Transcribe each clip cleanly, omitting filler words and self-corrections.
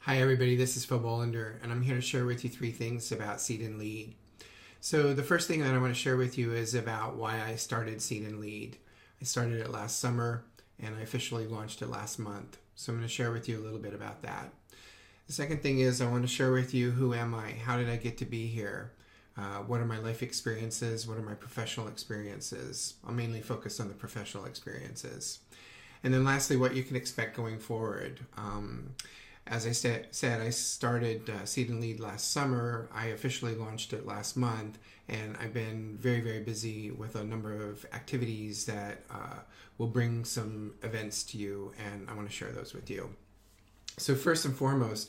Hi everybody, this is Bohlender, and I'm here to share with you 3 things about Seed and Lead. So the first thing that I want to share with you is about why I started Seed and Lead. I started it last summer, and I officially launched it last month. So I'm going to share with you a little bit about that. The second thing is I want to share with you who am I, how did I get to be here, what are my life experiences, what are my professional experiences. I'll mainly focus on the professional experiences. And then lastly, what you can expect going forward. As I said, I started Seed and Lead last summer. I officially launched it last month, and I've been very, very busy with a number of activities that will bring some events to you, and I want to share those with you. So first and foremost,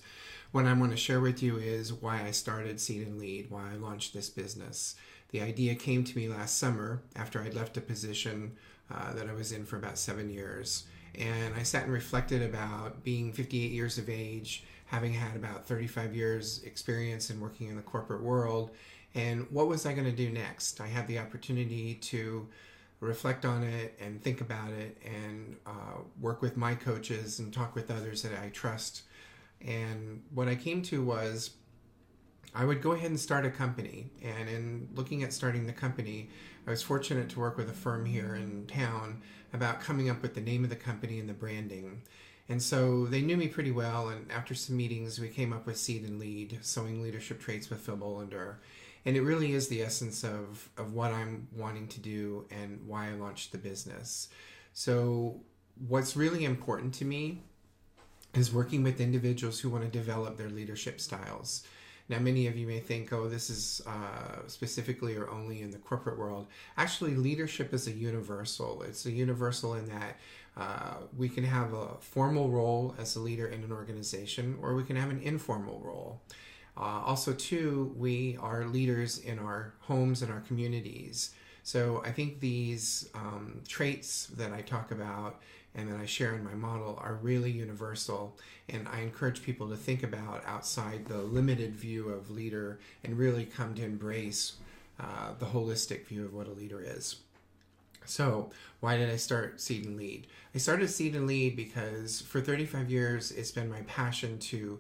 what I want to share with you is why I started Seed and Lead, why I launched this business. The idea came to me last summer after I'd left a position that I was in for about 7 years. And I sat and reflected about being 58 years of age, having had about 35 years experience in working in the corporate world, and what was I going to do next? I had the opportunity to reflect on it and think about it and work with my coaches and talk with others that I trust. And what I came to was I would go ahead and start a company. And in looking at starting the company, I was fortunate to work with a firm here in town about coming up with the name of the company and the branding. And so they knew me pretty well, and after some meetings, we came up with Seed and Lead, Sowing Leadership Traits with Bohlender. And it really is the essence of what I'm wanting to do and why I launched the business. So what's really important to me is working with individuals who want to develop their leadership styles. Now, many of you may think, oh, this is specifically or only in the corporate world. Actually, leadership is a universal. It's a universal in that we can have a formal role as a leader in an organization, or we can have an informal role. Also, too, we are leaders in our homes and our communities. So I think these traits that I talk about and that I share in my model are really universal, and I encourage people to think about outside the limited view of leader and really come to embrace the holistic view of what a leader is. So why did I start Seed and Lead? I started Seed and Lead because for 35 years it's been my passion to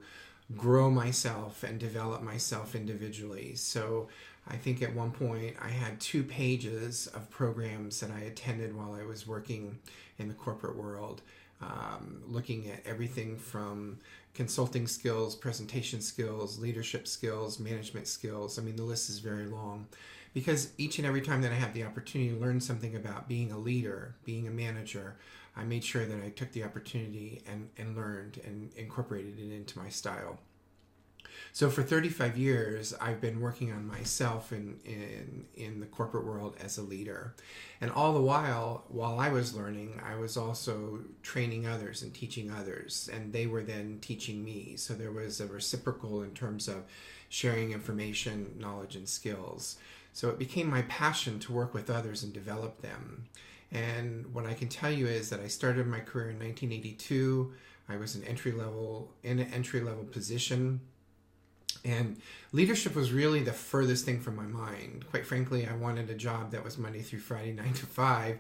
grow myself and develop myself individually. So I think at one point I had 2 pages of programs that I attended while I was working in the corporate world, looking at everything from consulting skills, presentation skills, leadership skills, management skills. I mean, the list is very long, because each and every time that I had the opportunity to learn something about being a leader, being a manager, I made sure that I took the opportunity and learned and incorporated it into my style. So for 35 years, I've been working on myself in the corporate world as a leader. And all the while I was learning, I was also training others and teaching others, and they were then teaching me. So there was a reciprocal in terms of sharing information, knowledge, and skills. So it became my passion to work with others and develop them. And what I can tell you is that I started my career in 1982. I was in an entry-level position. And leadership was really the furthest thing from my mind. Quite frankly, I wanted a job that was Monday through Friday, 9 to 5.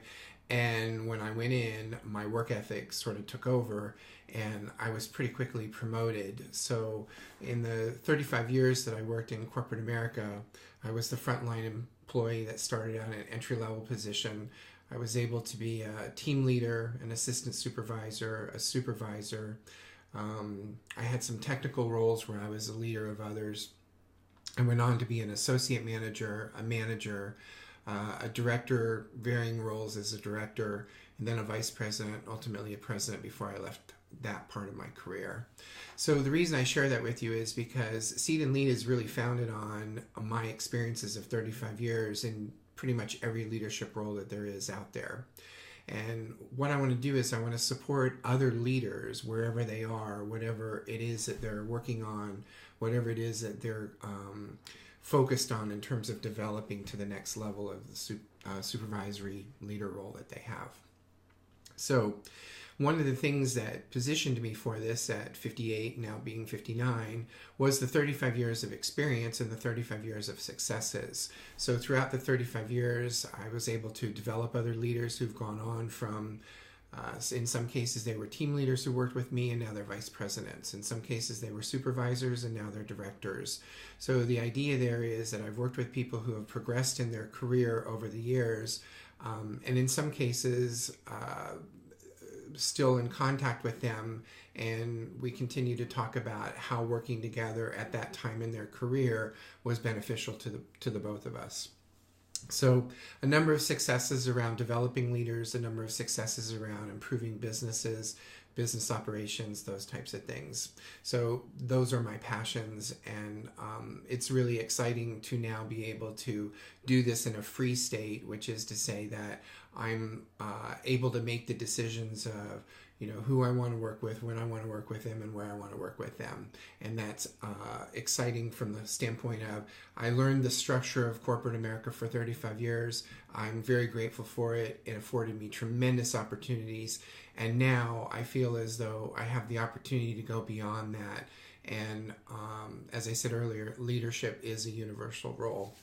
And when I went in, my work ethic sort of took over, and I was pretty quickly promoted. So in the 35 years that I worked in corporate America, I was the frontline employee that started out in an entry-level position. I was able to be a team leader, an assistant supervisor, a supervisor. I had some technical roles where I was a leader of others. I went on to be an associate manager, a manager, a director, varying roles as a director, and then a vice president, ultimately a president before I left that part of my career. So the reason I share that with you is because Seed and Lead is really founded on my experiences of 35 years in pretty much every leadership role that there is out there. And what I want to do is I want to support other leaders wherever they are, whatever it is that they're working on, whatever it is that they're focused on in terms of developing to the next level of the supervisory leader role that they have. So one of the things that positioned me for this at 58, now being 59, was the 35 years of experience and the 35 years of successes. So throughout the 35 years, I was able to develop other leaders who've gone on from In some cases, they were team leaders who worked with me, and now they're vice presidents. In some cases, they were supervisors, and now they're directors. So the idea there is that I've worked with people who have progressed in their career over the years, and in some cases, still in contact with them, and we continue to talk about how working together at that time in their career was beneficial to the both of us. So a number of successes around developing leaders, a number of successes around improving businesses, business operations, those types of things. So those are my passions, and it's really exciting to now be able to do this in a free state, which is to say that I'm able to make the decisions of who I want to work with, when I want to work with them, and where I want to work with them. And that's exciting from the standpoint of I learned the structure of corporate America for 35 years. I'm very grateful for it. It afforded me tremendous opportunities. And now I feel as though I have the opportunity to go beyond that. And as I said earlier, leadership is a universal role.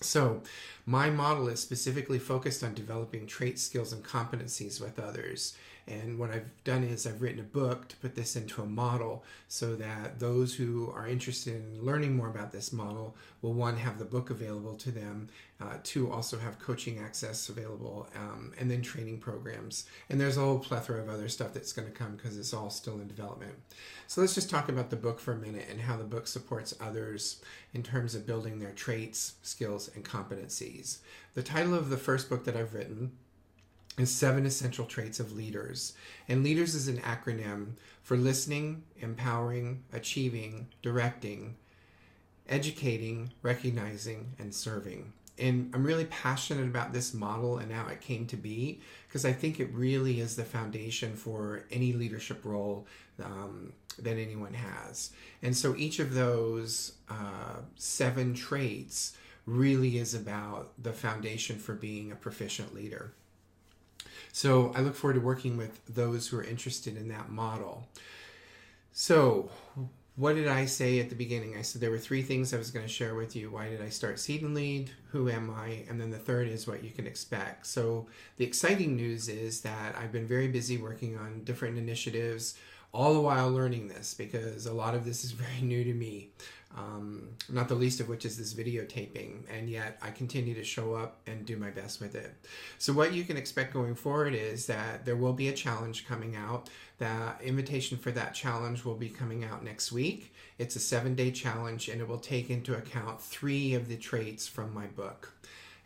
So my model is specifically focused on developing traits, skills, and competencies with others. And what I've done is I've written a book to put this into a model so that those who are interested in learning more about this model will, one, have the book available to them, two, also have coaching access available, and then training programs. And there's a whole plethora of other stuff that's going to come because it's all still in development. So let's just talk about the book for a minute and how the book supports others in terms of building their traits, skills, and competencies. The title of the first book that I've written is 7 Essential Traits of Leaders. And leaders is an acronym for listening, empowering, achieving, directing, educating, recognizing, and serving. And I'm really passionate about this model and how it came to be because I think it really is the foundation for any leadership role that anyone has. And so each of those 7 traits really is about the foundation for being a proficient leader. So I look forward to working with those who are interested in that model. So what did I say at the beginning? I said there were 3 things I was going to share with you. Why did I start Seed and Lead? Who am I? And then the third is what you can expect. So the exciting news is that I've been very busy working on different initiatives, all the while learning this because a lot of this is very new to me. Not the least of which is this videotaping, and yet I continue to show up and do my best with it. So what you can expect going forward is that there will be a challenge coming out. The invitation for that challenge will be coming out next week. It's a 7-day challenge, and it will take into account 3 of the traits from my book.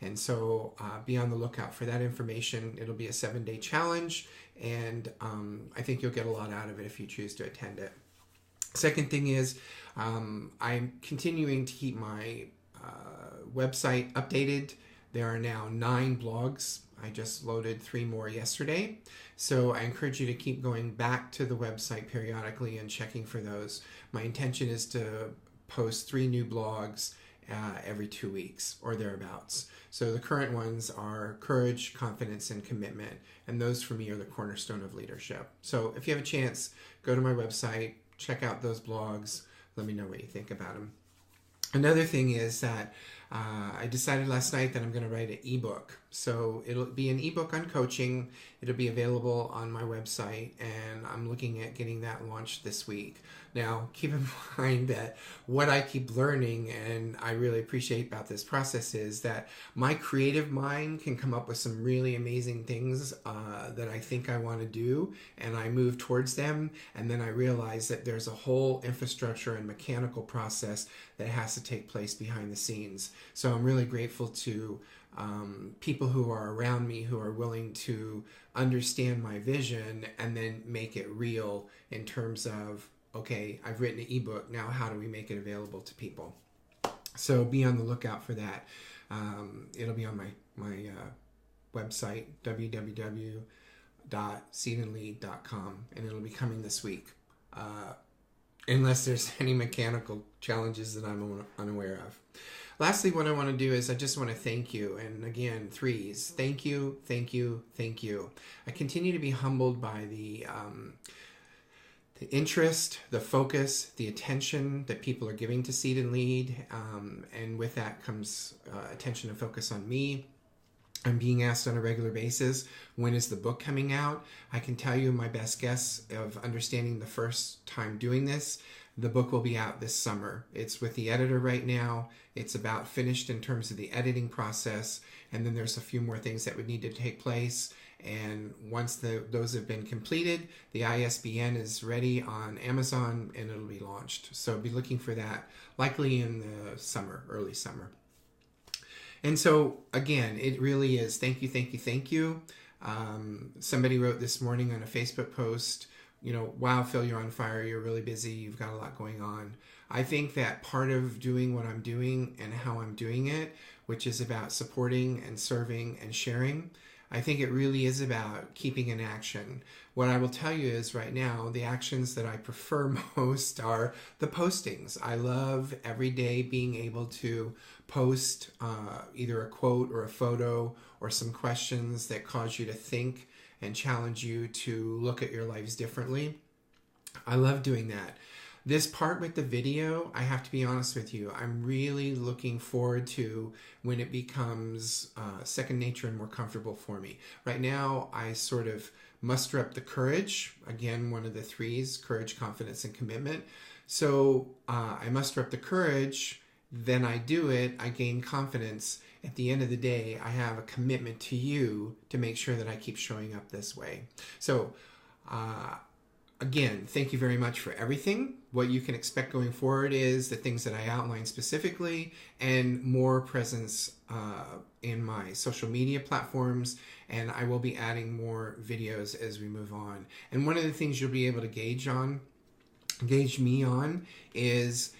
And so be on the lookout for that information. It'll be a 7-day challenge, and I think you'll get a lot out of it if you choose to attend it. Second thing is I'm continuing to keep my website updated. There are now 9 blogs. I just loaded 3 more yesterday. So I encourage you to keep going back to the website periodically and checking for those. My intention is to post 3 new blogs every 2 weeks or thereabouts. So the current ones are courage, confidence, and commitment. And those for me are the cornerstone of leadership. So if you have a chance, go to my website, check out those blogs. Let me know what you think about them. Another thing is that I decided last night that I'm going to write an ebook. So it'll be an ebook on coaching. It'll be available on my website, and I'm looking at getting that launched this week. Now, keep in mind that what I keep learning, and I really appreciate about this process, is that my creative mind can come up with some really amazing things that I think I want to do, and I move towards them, and then I realize that there's a whole infrastructure and mechanical process that has to take place behind the scenes. So I'm really grateful to people who are around me who are willing to understand my vision and then make it real in terms of, okay, I've written an ebook, now how do we make it available to people? So be on the lookout for that. It'll be on my website, www.seedandlead.com, and it'll be coming this week, unless there's any mechanical challenges that I'm unaware of. Lastly, what I want to do is I just want to thank you. And again, 3s. Thank you, thank you, thank you. I continue to be humbled by the interest, the focus, the attention that people are giving to Seed and Lead. And with that comes attention and focus on me. I'm being asked on a regular basis, when is the book coming out? I can tell you my best guess of understanding the first time doing this, the book will be out this summer. It's with the editor right now. It's about finished in terms of the editing process, and then there's a few more things that would need to take place. And once those have been completed, the ISBN is ready on Amazon and it'll be launched. So be looking for that likely in the summer, early summer. And so, again, it really is thank you, thank you, thank you. Somebody wrote this morning on a Facebook post, wow, Phil, you're on fire. You're really busy. You've got a lot going on. I think that part of doing what I'm doing and how I'm doing it, which is about supporting and serving and sharing, I think it really is about keeping in action. What I will tell you is right now, the actions that I prefer most are the postings. I love every day being able to post either a quote or a photo or some questions that cause you to think and challenge you to look at your lives differently. I love doing that. This part with the video, I have to be honest with you, I'm really looking forward to when it becomes second nature and more comfortable for me. Right now, I sort of muster up the courage. Again, one of the threes, courage, confidence, and commitment. So I muster up the courage, then I do it, I gain confidence. At the end of the day, I have a commitment to you to make sure that I keep showing up this way. So, again, thank you very much for everything. What you can expect going forward is the things that I outlined specifically and more presence in my social media platforms, and I will be adding more videos as we move on. And one of the things you'll be able to gauge me on is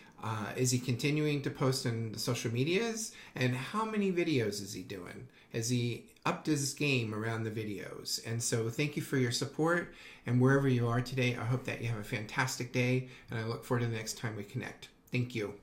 he continuing to post on the social medias, and how many videos is he doing? Has he upped his game around the videos? And so thank you for your support, and wherever you are today, I hope that you have a fantastic day, and I look forward to the next time we connect. Thank you.